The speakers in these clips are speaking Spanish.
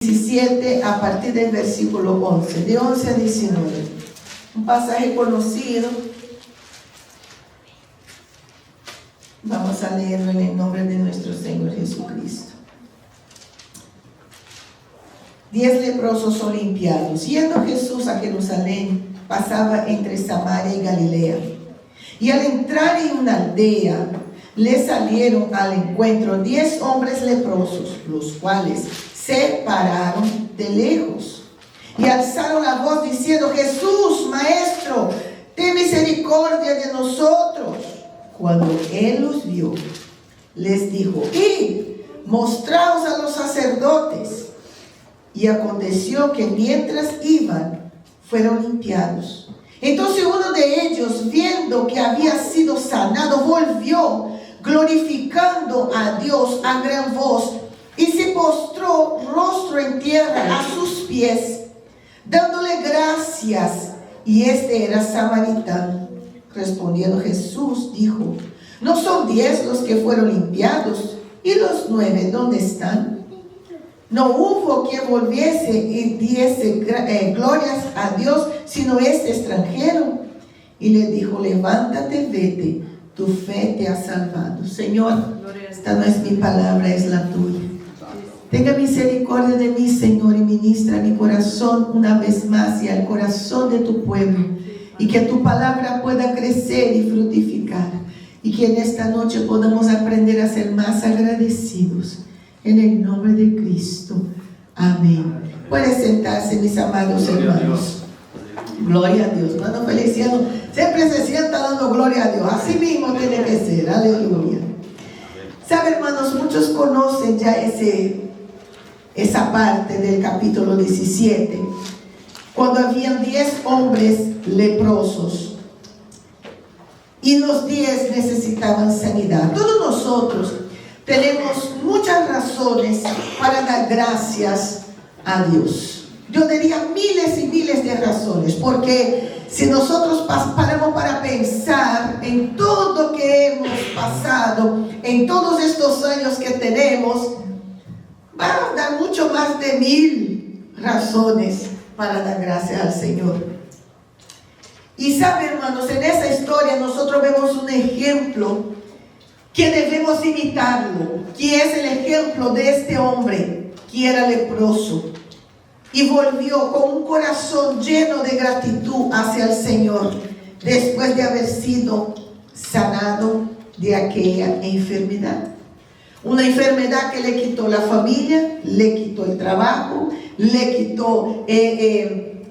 17 a partir del versículo 11, de 11 a 19. Un pasaje conocido. Vamos a leerlo en el nombre de nuestro Señor Jesucristo. 10 leprosos son limpiados. Yendo Jesús a Jerusalén, pasaba entre Samaria y Galilea. Y al entrar en una aldea, le salieron al encuentro 10 hombres leprosos, los cuales se pararon de lejos y alzaron la voz diciendo: Jesús, Maestro, ten misericordia de nosotros. Cuando él los vio, les dijo: id, mostraos a los sacerdotes. Y aconteció que mientras iban, fueron limpiados. Entonces uno de ellos, viendo que había sido sanado, volvió, glorificando a Dios a gran voz, y se postró rostro en tierra a sus pies, dándole gracias. Y este era samaritano. Respondiendo Jesús, dijo: ¿no son 10 los que fueron limpiados? ¿Y los 9 dónde están? No hubo quien volviese y diese glorias a Dios, sino este extranjero. Y le dijo: levántate, vete, tu fe te ha salvado. Señor, esta no es mi palabra, es la tuya. Tenga misericordia de mí, Señor, y ministra mi corazón una vez más y al corazón de tu pueblo, y que tu palabra pueda crecer y fructificar, y que en esta noche podamos aprender a ser más agradecidos. En el nombre de Cristo. Amén. Pueden sentarse, mis amados hermanos. Gloria a Dios. Cuando Feliciano siempre se sienta dando gloria a Dios. Así mismo tiene que ser. Aleluya. ¿Sabe, hermanos? Muchos conocen ya esa parte del capítulo 17, cuando habían 10 hombres leprosos y los 10 necesitaban sanidad. Todos nosotros tenemos muchas razones para dar gracias a Dios. Yo diría miles y miles de razones, porque si nosotros paramos para pensar en todo que hemos pasado, en todos estos años que tenemos, va a dar mucho más de 1000 razones para dar gracias al Señor. Y sabe, hermanos, en esa historia nosotros vemos un ejemplo que debemos imitarlo, que es el ejemplo de este hombre que era leproso y volvió con un corazón lleno de gratitud hacia el Señor después de haber sido sanado de aquella enfermedad. Una enfermedad que le quitó la familia, le quitó el trabajo, le quitó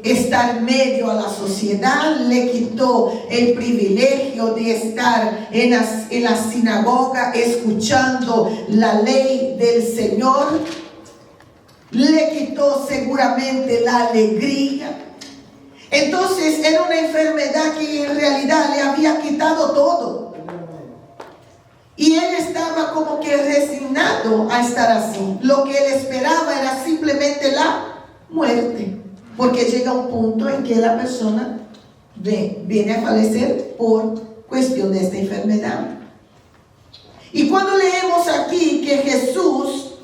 estar medio a la sociedad, le quitó el privilegio de estar en la sinagoga escuchando la ley del Señor, le quitó seguramente la alegría. Entonces era una enfermedad que en realidad le había quitado todo, y él estaba como que resignado a estar así. Lo que él esperaba era simplemente la muerte, porque llega un punto en que la persona viene a fallecer por cuestión de esta enfermedad. Y cuando leemos aquí que Jesús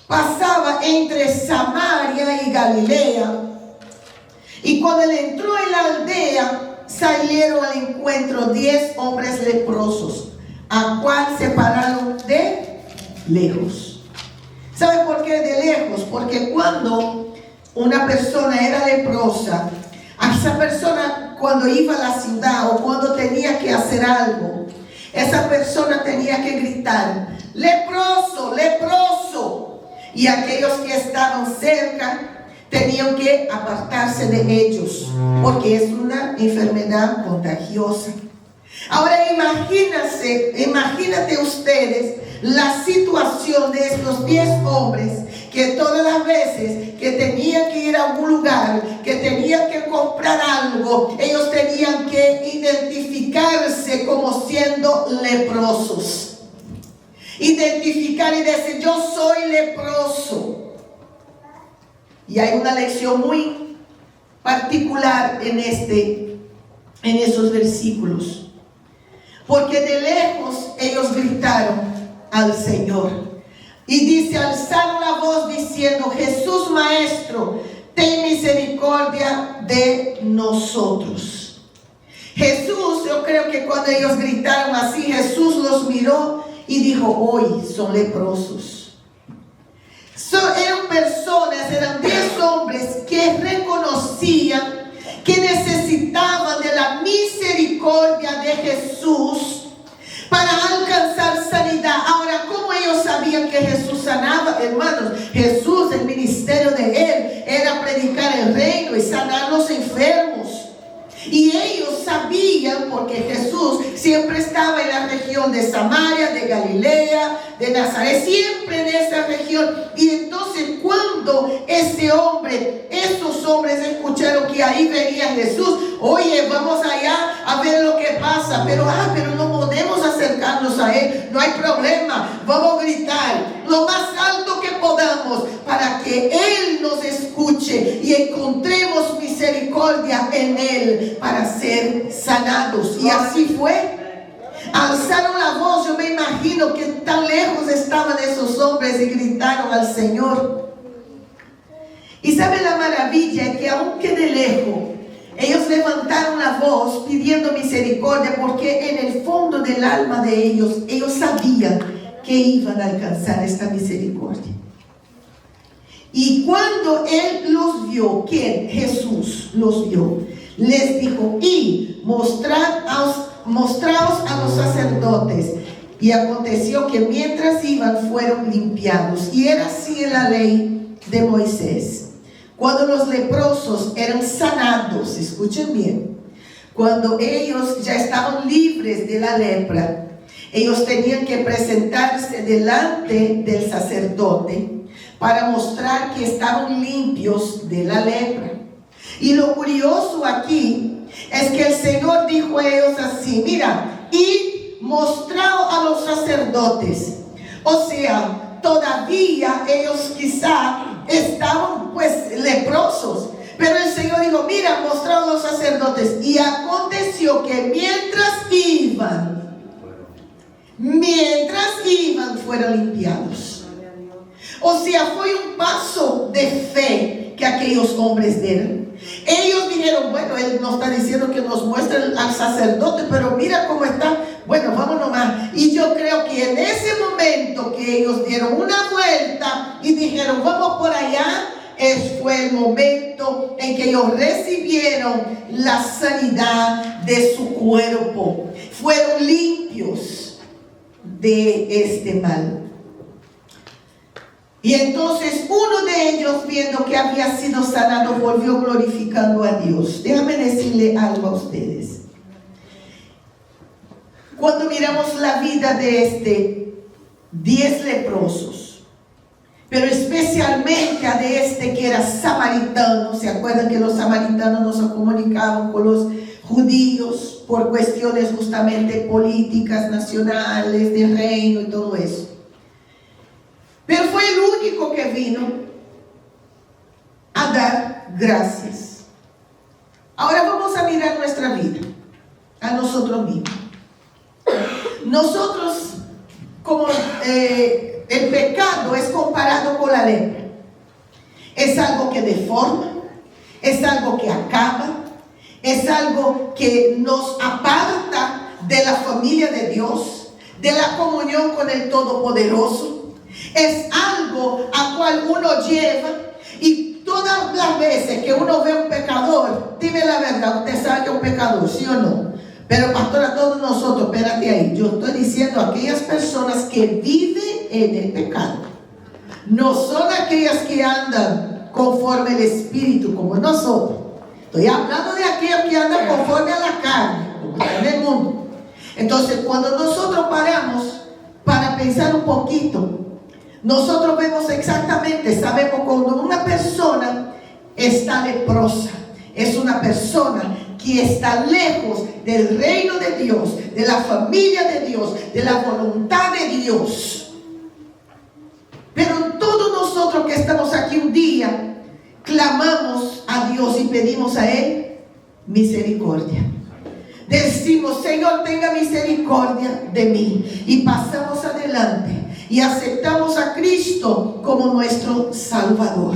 pasaba entre Samaria y Galilea, y cuando él entró en la aldea, salieron al encuentro 10 hombres leprosos, a cual se pararon de lejos. ¿Sabe por qué de lejos? Porque cuando una persona era leprosa, a esa persona, cuando iba a la ciudad o cuando tenía que hacer algo, esa persona tenía que gritar: leproso, leproso. Y aquellos que estaban cerca tenían que apartarse de ellos, porque es una enfermedad contagiosa. Ahora imagínate ustedes la situación de estos 10 hombres, que todas las veces que tenían que ir a algún lugar, que tenían que comprar algo, ellos tenían que identificarse como siendo leprosos. Identificar y decir: yo soy leproso. Y hay una lección muy particular en esos versículos. Porque de lejos ellos gritaron al Señor: Y dice, alzaron la voz diciendo, Jesús Maestro, ten misericordia de nosotros. Jesús, yo creo que cuando ellos gritaron así, Jesús los miró y dijo, hoy son leprosos. Eran personas, eran 10 hombres que reconocían que necesitaban de la misericordia de Jesús para alcanzar sanidad. Ahora, ¿cómo ellos sabían que Jesús sanaba? Hermanos, Jesús, el ministerio de Él era predicar el reino y sanar los enfermos. Y ellos sabían, porque Jesús siempre estaba en la región de Samaria, de Galilea, de Nazaret, siempre en esa región. Y entonces cuando esos hombres escucharon que ahí venía Jesús, oye, vamos allá a ver lo que pasa, pero no podemos acercarnos a Él, no hay problema, vamos a gritar lo más alto que podamos para que Él nos escuche y encontremos misericordia en Él para ser sanados. Y así fue. Alzaron la voz, yo me imagino que tan lejos estaban esos hombres y gritaron al Señor. Y sabe la maravilla, que aunque de lejos ellos levantaron la voz pidiendo misericordia, porque en el fondo del alma de ellos sabían que iban a alcanzar esta misericordia. Y cuando Él los vio, ¿quién? Jesús los vio, les dijo, y mostraos a los sacerdotes. Y aconteció que mientras iban fueron limpiados. Y era así en la ley de Moisés. Cuando los leprosos eran sanados, escuchen bien, cuando ellos ya estaban libres de la lepra, ellos tenían que presentarse delante del sacerdote para mostrar que estaban limpios de la lepra. Y lo curioso aquí es que el Señor dijo a ellos así, mira, y mostrado a los sacerdotes. O sea, todavía ellos quizá estaban pues leprosos, pero el Señor dijo, mira, mostrado a los sacerdotes. Y aconteció que mientras iban fueron limpiados. O sea, fue un paso de fe que aquellos hombres dieron. Ellos dijeron, bueno, Él nos está diciendo que nos muestre al sacerdote, pero mira cómo está. Bueno, vamos nomás. Y yo creo que en ese momento que ellos dieron una vuelta y dijeron, vamos por allá, fue el momento en que ellos recibieron la sanidad de su cuerpo. Fueron limpios de este mal. Y entonces uno de ellos, viendo que había sido sanado, volvió glorificando a Dios. Déjame decirle algo a ustedes. Cuando miramos la vida de 10 leprosos, pero especialmente a de que era samaritano, ¿se acuerdan que los samaritanos no se comunicaban con los judíos por cuestiones justamente políticas, nacionales, de reino y todo eso? Pero fue el único que vino a dar gracias. Ahora vamos a mirar nuestra vida, a nosotros mismos. Nosotros, como el pecado es comparado con la lepra, es algo que deforma, es algo que acaba, es algo que nos aparta de la familia de Dios, de la comunión con el Todopoderoso. Es algo a cual uno lleva, y todas las veces que uno ve un pecador, dime la verdad, usted sabe que es un pecador, ¿sí o no? Pero pastora, todos nosotros, espérate ahí, yo estoy diciendo a aquellas personas que viven en el pecado, no son aquellas que andan conforme al Espíritu como nosotros. Estoy hablando de aquellos que andan conforme a la carne, como está en el mundo. Entonces, cuando nosotros paramos para pensar un poquito, nosotros vemos exactamente, sabemos cuando una persona está leprosa, es una persona que está lejos del reino de Dios, de la familia de Dios, de la voluntad de Dios. Pero todos nosotros que estamos aquí un día, clamamos a Dios y pedimos a Él misericordia. Decimos, Señor, tenga misericordia de mí. Y pasamos adelante. y aceptamos a Cristo como nuestro Salvador.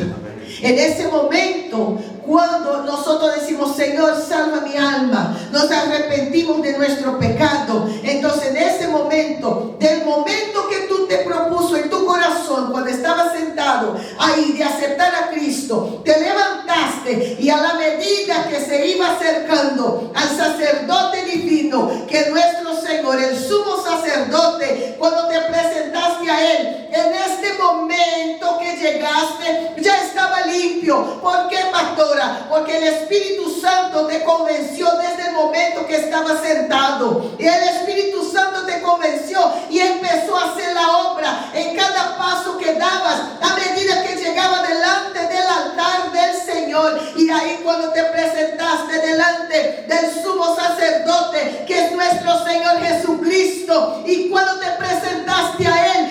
En ese momento, cuando nosotros decimos, Señor, salva mi alma, nos arrepentimos de nuestro pecado, entonces en ese momento, del momento que tú te propuso en tu corazón, cuando estabas sentado ahí de aceptar a Cristo, te levantaste, y a la medida que se iba acercando al sacerdote divino, que nuestro Señor, el sumo sacerdote, cuando te presentaste a Él, en este momento que llegaste, ya estaba limpio. ¿Por qué, pastora? Porque el Espíritu Santo te convenció desde el momento que estabas sentado. Y el Espíritu Santo te convenció y empezó a hacer la obra en cada paso que dabas, a medida que llegaba delante del altar del Señor. Y ahí cuando te presentaste delante del sumo sacerdote, que es nuestro Señor Jesucristo, y cuando te presentaste a Él,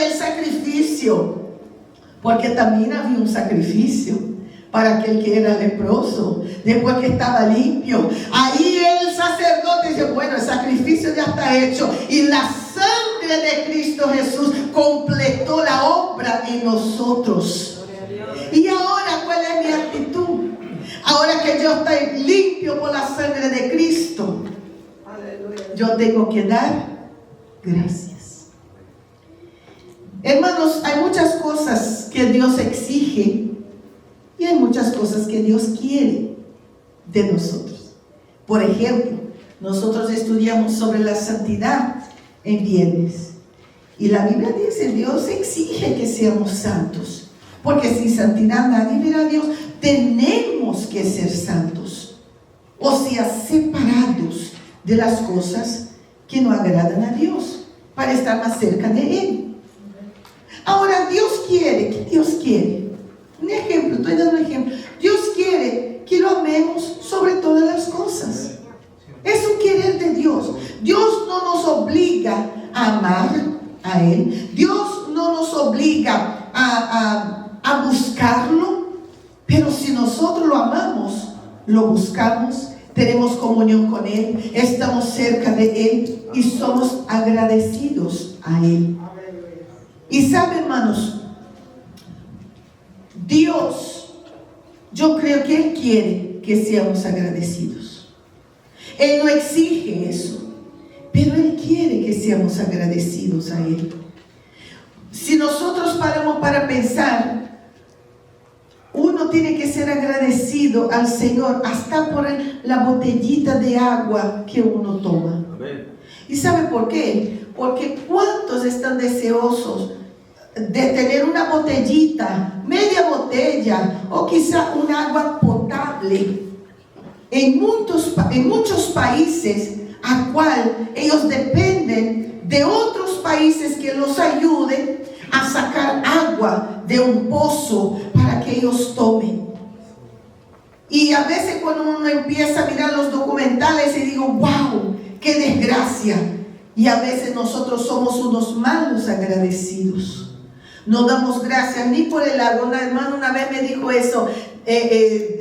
el sacrificio, porque también había un sacrificio para aquel que era leproso, después que estaba limpio. Ahí el sacerdote dice, bueno, el sacrificio ya está hecho, y la sangre de Cristo Jesús completó la obra en nosotros. Y ahora, ¿cuál es mi actitud? Ahora que yo estoy limpio por la sangre de Cristo, yo tengo que dar gracias. Hermanos, hay muchas cosas que Dios exige y hay muchas cosas que Dios quiere de nosotros. Por ejemplo, nosotros estudiamos sobre la santidad en viernes, y la Biblia dice, Dios exige que seamos santos, porque sin santidad nadie verá a Dios. Tenemos que ser santos, o sea, separados de las cosas que no agradan a Dios, para estar más cerca de Él. Ahora, Dios quiere, ¿qué Dios quiere? Un ejemplo, estoy dando un ejemplo. Dios quiere que lo amemos sobre todas las cosas. Es un querer de Dios. Dios no nos obliga a amar a Él. Dios no nos obliga a buscarlo. Pero si nosotros lo amamos, lo buscamos, tenemos comunión con Él, estamos cerca de Él y somos agradecidos a Él. Y saben, hermanos, Dios, yo creo que Él quiere que seamos agradecidos. Él no exige eso, pero Él quiere que seamos agradecidos a Él. Si nosotros paramos para pensar, uno tiene que ser agradecido al Señor hasta por la botellita de agua que uno toma. ¿Y sabe por qué? Porque ¿cuántos están deseosos de tener una botellita, media botella, o quizá un agua potable? En muchos países, a cual ellos dependen de otros países que los ayuden a sacar agua de un pozo para que ellos tomen. Y a veces cuando uno empieza a mirar los documentales y digo, wow, qué desgracia. Y a veces nosotros somos unos malos agradecidos. No damos gracias ni por el agua. Una hermana una vez me dijo eso.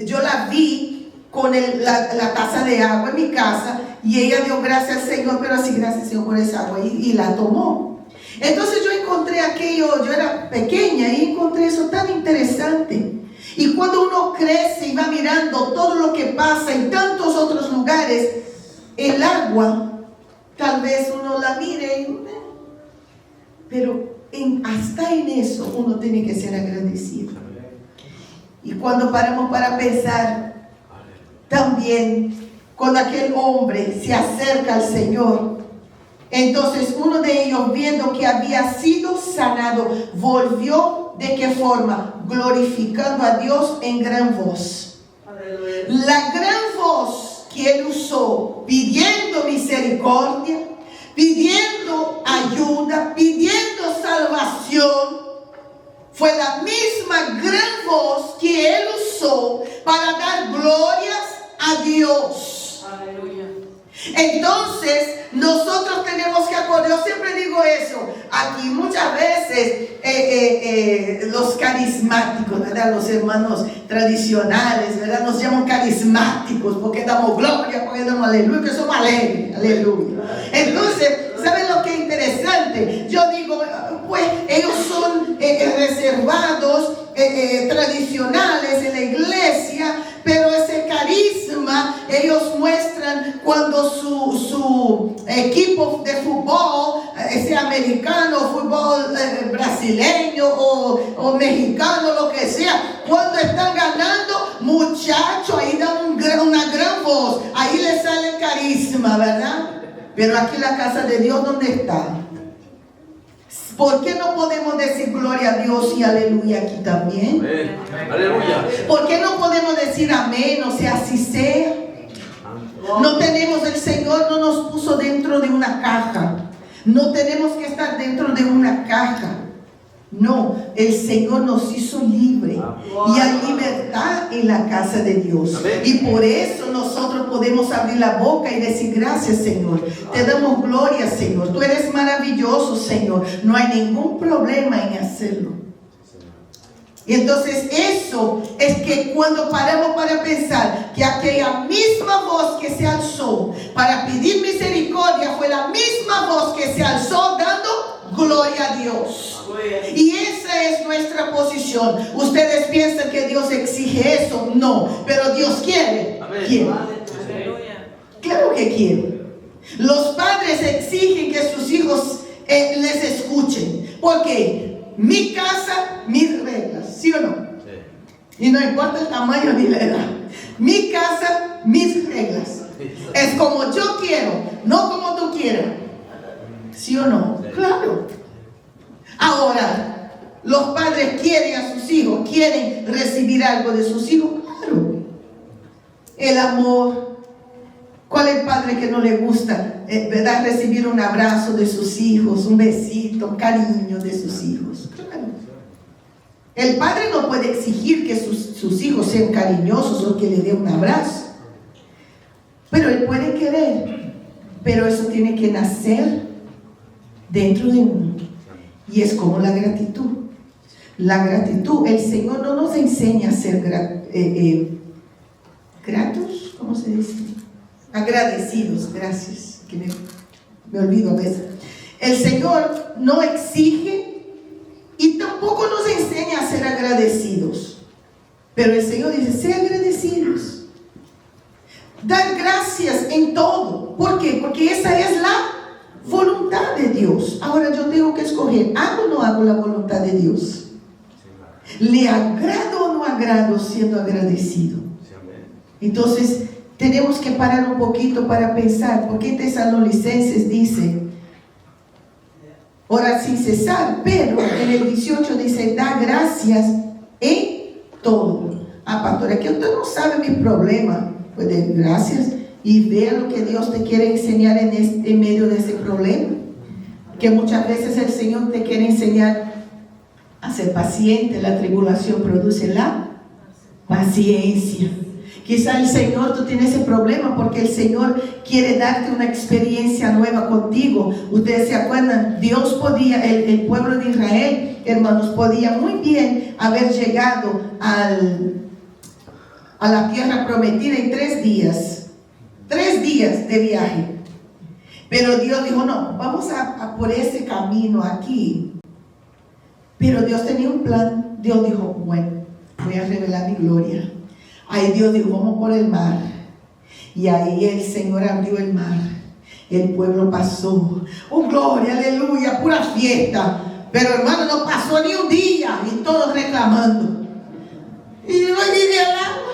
Yo la vi con la taza de agua en mi casa, y ella dio gracias al Señor, pero así, gracias Señor por esa agua, y la tomó. Entonces yo encontré aquello, yo era pequeña y encontré eso tan interesante. Y cuando uno crece y va mirando todo lo que pasa en tantos otros lugares, el agua, tal vez uno la mire, pero hasta en eso uno tiene que ser agradecido. Y cuando paramos para pensar, también cuando aquel hombre se acerca al Señor, entonces uno de ellos, viendo que había sido sanado, volvió, ¿de qué forma? Glorificando a Dios en gran voz. Aleluya. La gran voz que él usó, pidiendo misericordia, pidiendo ayuda, pidiendo salvación, fue la misma gran voz que él usó para dar glorias a Dios. Aleluya. Entonces nosotros tenemos que acordar. Yo siempre digo eso aquí muchas veces, los carismáticos, ¿verdad? Los hermanos tradicionales, ¿verdad? Nos llaman carismáticos porque damos gloria, porque damos aleluya, que somos alegres, aleluya. Entonces, ¿saben lo que es interesante? Yo digo, pues pues ellos son reservados, tradicionales en la iglesia, pero ese carisma ellos muestran cuando su equipo de fútbol, sea americano, fútbol brasileño o mexicano, lo que sea, cuando están ganando, muchachos, ahí dan una gran voz, ahí les sale carisma, ¿verdad? Pero aquí la casa de Dios, ¿dónde está? ¿Por qué no podemos decir gloria a Dios y aleluya aquí también? Amén. Aleluya. ¿Por qué no podemos decir amén? O sea, así sea. No tenemos, el Señor no nos puso dentro de una caja. No tenemos que estar dentro de una caja. No, el Señor nos hizo libre y hay libertad en la casa de Dios. Amén. Y por eso nosotros podemos abrir la boca y decir gracias, Señor. Te damos gloria, Señor. Tú eres maravilloso, Señor. No hay ningún problema en hacerlo. Y entonces eso es que cuando paramos para pensar que aquella misma voz que se alzó para pedir misericordia fue la misma voz que se alzó dando gloria a Dios. Y esa es nuestra posición. ¿Ustedes piensan que Dios exige eso? No, pero Dios quiere. Quiere. Claro que quiere. Los padres exigen que sus hijos les escuchen. ¿Por qué? Mi casa, mis reglas, ¿sí o no? Sí. Y no importa el tamaño ni la edad. Mi casa, mis reglas. Es como yo quiero, no como tú quieras. ¿Sí o no? Sí. Claro. Ahora, los padres quieren a sus hijos, quieren recibir algo de sus hijos. Claro. El amor. ¿Cuál es el padre que no le gusta, verdad, recibir un abrazo de sus hijos, un besito, un cariño de sus hijos? Claro. El padre no puede exigir que sus hijos sean cariñosos o que le dé un abrazo, pero él puede querer, pero eso tiene que nacer dentro de uno, y es como la gratitud. La gratitud, el Señor no nos enseña a ser gratos, ¿cómo se dice? Agradecidos, gracias, que me olvido a veces. El Señor no exige y tampoco nos enseña a ser agradecidos, pero el Señor dice, sé agradecidos, dar gracias en todo. ¿Por qué? Porque esa es la voluntad de Dios. Ahora yo tengo que escoger, ¿hago o no hago la voluntad de Dios? ¿Le agrado o no agrado siendo agradecido? Entonces tenemos que parar un poquito para pensar, porque Tesalonicenses dice, orar sin cesar, pero en el 18 dice, da gracias en todo. Pastora, que usted no sabe mi problema. Pues de gracias y vea lo que Dios te quiere enseñar en medio de ese problema. Que muchas veces el Señor te quiere enseñar a ser paciente. La tribulación produce la paciencia. Quizá el Señor, tú tienes ese problema porque el Señor quiere darte una experiencia nueva contigo. Ustedes se acuerdan, Dios podía, el pueblo de Israel, hermanos, podía muy bien haber llegado a la tierra prometida en 3 días. 3 días de viaje. Pero Dios dijo, no, vamos a por ese camino aquí. Pero Dios tenía un plan. Dios dijo, bueno, voy a revelar mi gloria. Ahí Dios dijo, vamos por el mar. Y ahí el Señor abrió el mar. El pueblo pasó. Oh, gloria, aleluya, pura fiesta. Pero hermano, no pasó ni un día. Y todos reclamando. Y no vivía el agua.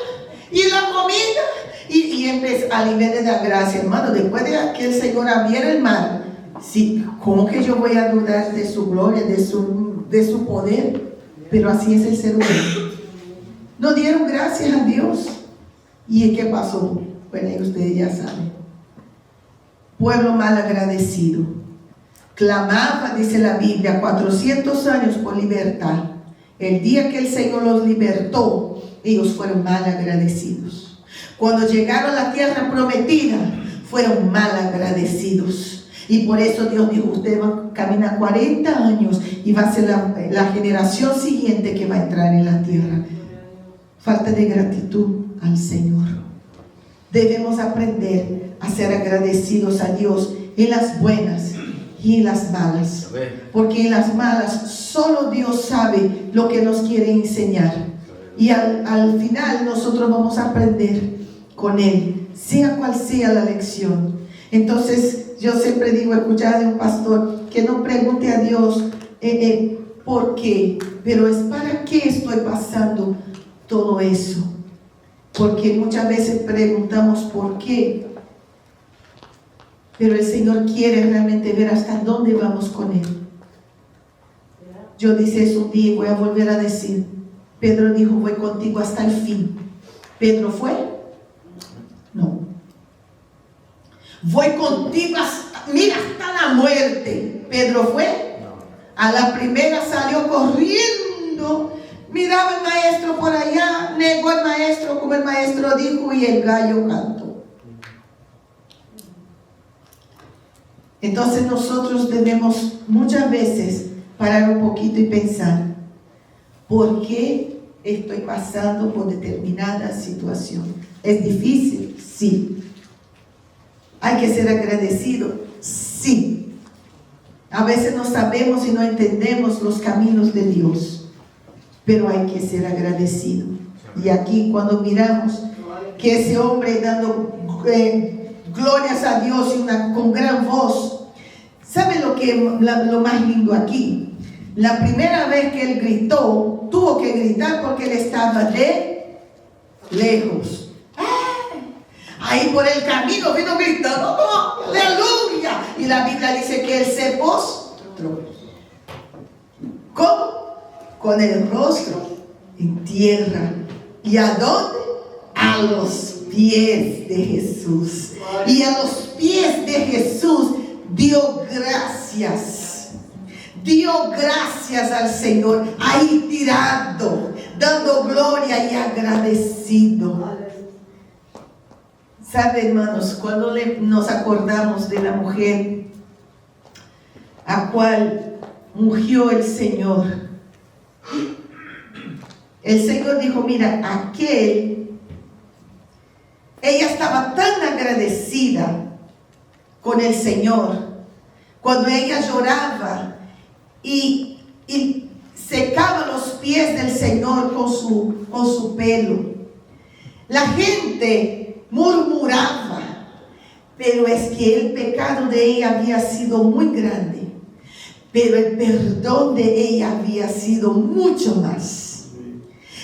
Y la comida. Y empezó a nivel de dar gracias, hermano. Después de que el Señor abriera el mar. Sí, ¿cómo que yo voy a dudar de su gloria, de su poder? Pero así es el ser humano. No dieron gracias a Dios. ¿Y qué pasó? Bueno, ustedes ya saben. Pueblo mal agradecido. Clamaba, dice la Biblia, 400 años por libertad. El día que el Señor los libertó, ellos fueron mal agradecidos. Cuando llegaron a la tierra prometida, fueron mal agradecidos. Y por eso Dios dijo, usted va a caminar 40 años y va a ser la generación siguiente que va a entrar en la tierra. Falta de gratitud al Señor. Debemos aprender a ser agradecidos a Dios en las buenas y en las malas. Porque en las malas solo Dios sabe lo que nos quiere enseñar. Y al final nosotros vamos a aprender con Él, sea cual sea la lección. Entonces yo siempre digo, escuchaba de un pastor, que no pregunte a Dios por qué, pero es para qué estoy pasando todo eso. Porque muchas veces preguntamos por qué, pero el Señor quiere realmente ver hasta dónde vamos con Él. Yo dije eso un día y voy a volver a decir. Pedro dijo, voy contigo hasta el fin. ¿Pedro fue? No. Voy contigo hasta la muerte. ¿Pedro fue? A la primera salió corriendo. Miraba al maestro por allá, negó al maestro como el maestro dijo y el gallo cantó. Entonces nosotros debemos muchas veces parar un poquito y pensar, ¿por qué estoy pasando por determinada situación? ¿Es difícil? Sí. ¿Hay que ser agradecido? Sí. A veces no sabemos y no entendemos los caminos de Dios, pero hay que ser agradecido. Y aquí cuando miramos que ese hombre dando glorias a Dios con gran voz, ¿sabe lo más lindo aquí? La primera vez que él gritó, tuvo que gritar porque él estaba de lejos. Ahí por el camino vino gritando, ¡oh, aleluya! Y la Biblia dice que él se postró. ¿Cómo? Con el rostro en tierra. ¿Y a dónde? A los pies de Jesús. Y a los pies de Jesús dio gracias. Dio gracias al Señor. Ahí tirado, dando gloria y agradecido. ¿Sabe, hermanos? Cuando nos acordamos de la mujer a cual ungió el Señor, el Señor dijo, mira, ella estaba tan agradecida con el Señor, cuando ella lloraba y secaba los pies del Señor con su pelo. La gente murmuraba, pero es que el pecado de ella había sido muy grande, pero el perdón de ella había sido mucho más.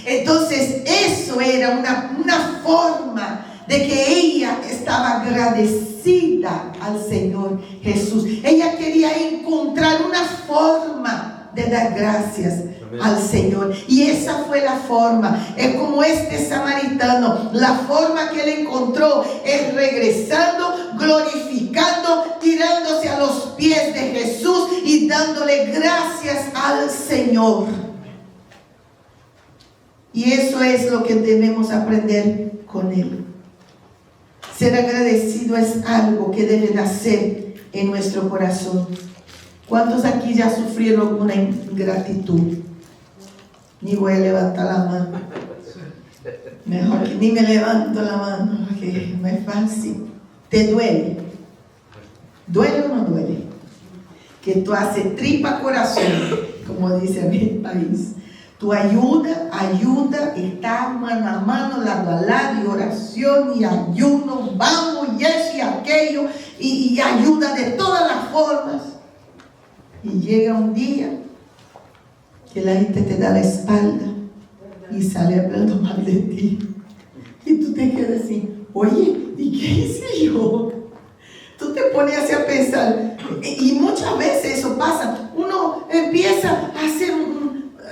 Entonces eso era una forma de que ella estaba agradecida al Señor Jesús. Ella quería encontrar una forma de dar gracias al Señor, y esa fue la forma. Es como este samaritano, la forma que él encontró es regresando, glorificando, tirándose a los pies de Jesús y dándole gracias al Señor. Y eso es lo que debemos aprender con Él. Ser agradecido es algo que debe nacer en nuestro corazón. ¿Cuántos aquí ya sufrieron una ingratitud? Ni voy a levantar la mano. Mejor que ni me levanto la mano, porque no es fácil. ¿Te duele? ¿Duele o no duele? Que tú haces tripa corazón, como dice mi país. Tu ayuda, está mano a mano, lado a lado, y oración y ayuno, vamos, y eso y aquello, y ayuda de todas las formas. Y llega un día que la gente te da la espalda y sale hablando mal de ti. Y tú te quedas así, oye, ¿y qué hice yo? Tú te pones así a pensar, y muchas veces eso pasa. Uno empieza a hacer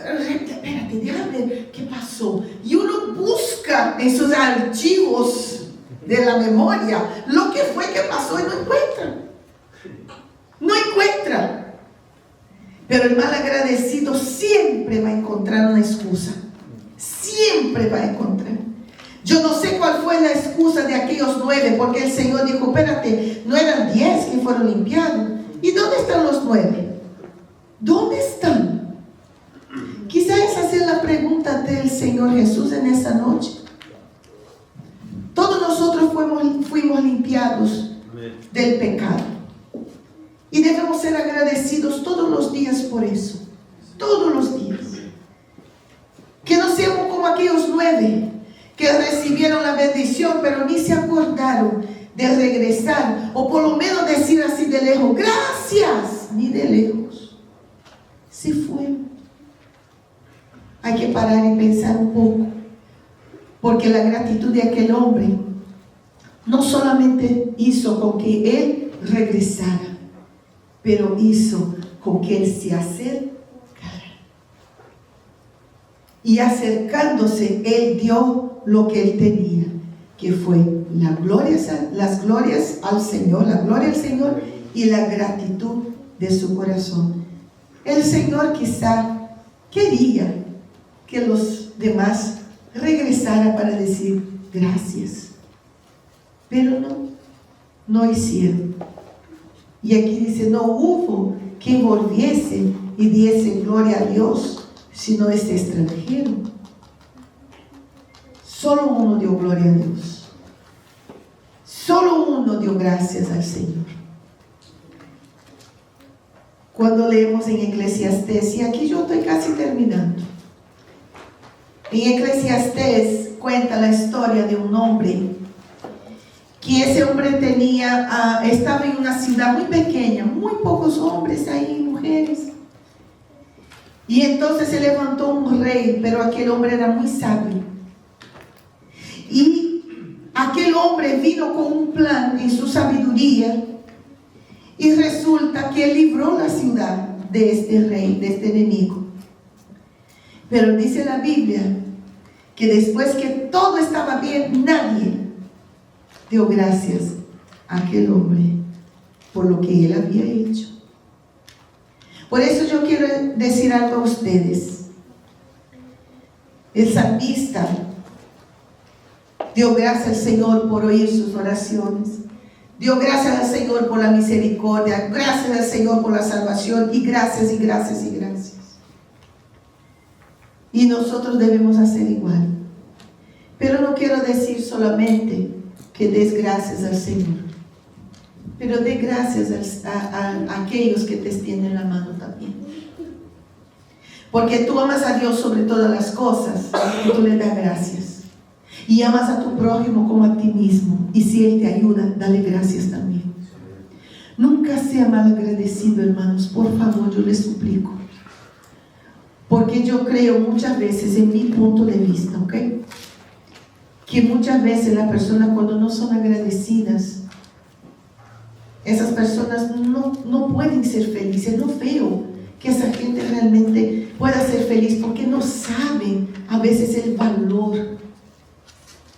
espérate, déjame ver qué pasó. Y uno busca en sus archivos de la memoria lo que fue que pasó y no encuentra. No encuentra. Pero el mal agradecido siempre va a encontrar una excusa. Siempre va a encontrar. Yo no sé cuál fue la excusa de aquellos 9, porque el Señor dijo, espérate, no eran 10 que fueron limpiados. ¿Y dónde están los 9? ¿Dónde están? Quizás esa sea la pregunta del Señor Jesús en esa noche. Todos nosotros fuimos limpiados del pecado. Y debemos ser agradecidos todos los días por eso. Todos los días. Que no seamos como aquellos 9 que recibieron la bendición, pero ni se acordaron de regresar, o por lo menos decir así de lejos, gracias, ni de lejos. Se fue. Hay que parar y pensar un poco, porque la gratitud de aquel hombre no solamente hizo con que él regresara, pero hizo con que él se acercara. Y acercándose, él dio lo que él tenía, que fue las glorias al Señor, la gloria al Señor y la gratitud de su corazón. El Señor quizá quería que los demás regresaran para decir gracias, pero no hicieron. Y aquí dice, no hubo quien volviese y diese gloria a Dios, sino este extranjero. Solo uno dio gloria a Dios. Solo uno dio gracias al Señor. Cuando leemos en Eclesiastés, y aquí yo estoy casi terminando. En Eclesiastés cuenta la historia de un hombre, que ese hombre estaba en una ciudad muy pequeña, muy pocos hombres ahí, mujeres. Y entonces se levantó un rey, pero aquel hombre era muy sabio. Y aquel hombre vino con un plan en su sabiduría, y resulta que libró la ciudad de este rey, de este enemigo. Pero dice la Biblia que después que todo estaba bien, nadie dio gracias a aquel hombre por lo que él había hecho. Por eso yo quiero decir algo a ustedes. El salmista dio gracias al Señor por oír sus oraciones. Dio gracias al Señor por la misericordia. Gracias al Señor por la salvación. Y gracias, y gracias, y gracias. Y nosotros debemos hacer igual. Pero no quiero decir solamente que des gracias al Señor, pero dé gracias a aquellos que te extienden la mano también. Porque tú amas a Dios sobre todas las cosas y tú le das gracias. Y amas a tu prójimo como a ti mismo. Y si Él te ayuda, dale gracias también. Nunca sea mal agradecido, hermanos. Por favor, yo les suplico. Porque yo creo muchas veces, en mi punto de vista, ¿ok?, que muchas veces las personas, cuando no son agradecidas, esas personas no pueden ser felices. No veo que esa gente realmente pueda ser feliz, porque no saben a veces el valor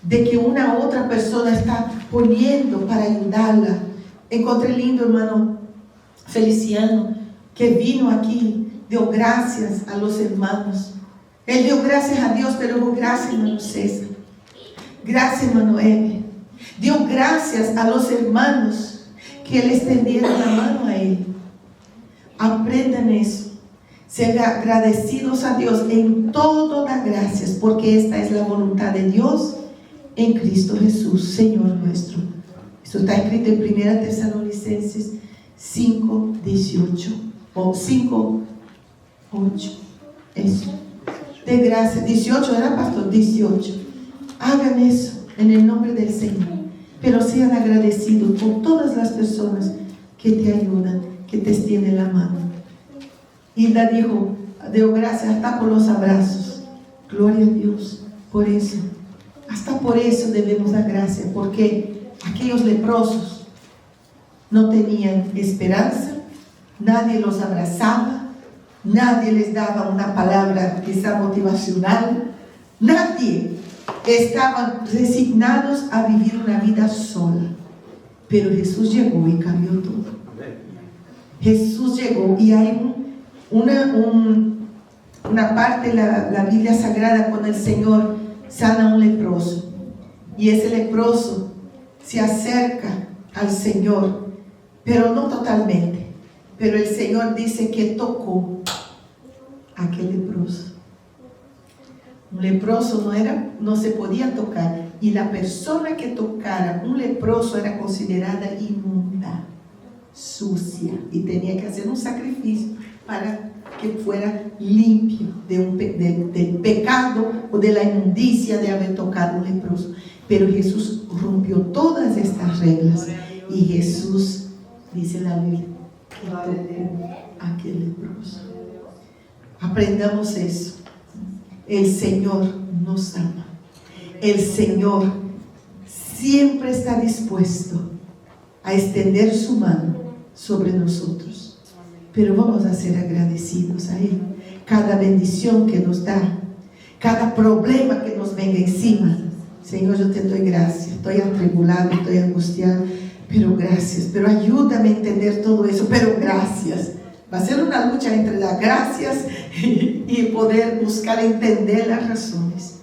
de que una otra persona está poniendo para ayudarla. Encontré lindo, hermano Feliciano, que vino aquí, dio gracias a los hermanos. Él dio gracias a Dios, pero dio gracias, hermano César. Gracias, hermano Eme. Dio gracias a los hermanos que le extendieron la mano a él. Aprendan eso. Sean agradecidos a Dios en todo, da gracias, porque esta es la voluntad de Dios en Cristo Jesús, Señor nuestro. Esto está escrito en 1 Tesalonicenses 5:18 o 5:8. Eso. De gracias. 18 era, pastor, 18. Hagan eso en el nombre del Señor, pero sean agradecidos por todas las personas que te ayudan, que te extienden la mano. Hilda dijo, dio gracias hasta por los abrazos. Gloria a Dios por eso. Hasta por eso debemos dar gracias, porque aquellos leprosos no tenían esperanza, nadie los abrazaba, nadie les daba una palabra quizá motivacional, nadie. Estaban resignados a vivir una vida sola. Pero Jesús llegó y cambió todo. Jesús llegó, y hay una parte de la Biblia Sagrada cuando el Señor sana a un leproso. Y ese leproso se acerca al Señor, pero no totalmente. Pero el Señor dice que tocó a aquel leproso. Un leproso no se podía tocar, y la persona que tocara un leproso era considerada inmunda. sucia y tenía que hacer un sacrificio para que fuera limpio del pecado o de la inmundicia de haber tocado un leproso. Pero Jesús rompió todas estas reglas y Jesús, dice la Biblia, que tocó a aquel leproso. Aprendamos eso. El Señor nos ama. El Señor siempre está dispuesto a extender su mano sobre nosotros. Pero vamos a ser agradecidos a Él. Cada bendición que nos da, cada problema que nos venga encima. Señor, yo te doy gracias. Estoy atribulado, estoy angustiado, pero gracias. Pero ayúdame a entender todo eso, pero gracias. Va a ser una lucha entre las gracias y poder buscar entender las razones.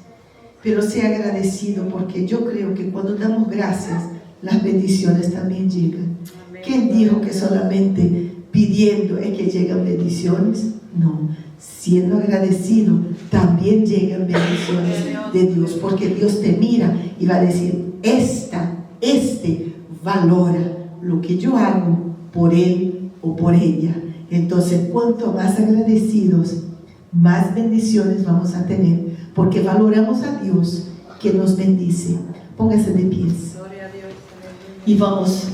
Pero sea agradecido, porque yo creo que cuando damos gracias, las bendiciones también llegan. ¿Quién dijo que solamente pidiendo es que llegan bendiciones? No, siendo agradecido también llegan bendiciones de Dios, porque Dios te mira y va a decir, este valora lo que yo hago por él o por ella. Entonces, cuanto más agradecidos, más bendiciones vamos a tener, porque valoramos a Dios que nos bendice. Póngase de pies y vamos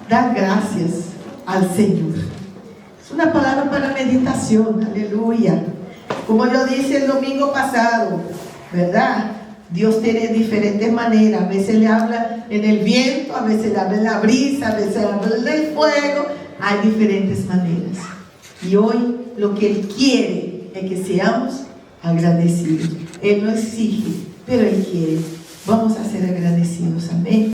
a dar gracias al Señor. Es una palabra para meditación, aleluya. Como yo dije el domingo pasado, ¿verdad? Dios tiene diferentes maneras. A veces le habla en el viento, a veces le habla en la brisa, a veces le habla en el fuego. Hay diferentes maneras. Y hoy lo que Él quiere es que seamos agradecidos. Él no exige, pero Él quiere. Vamos a ser agradecidos. Amén.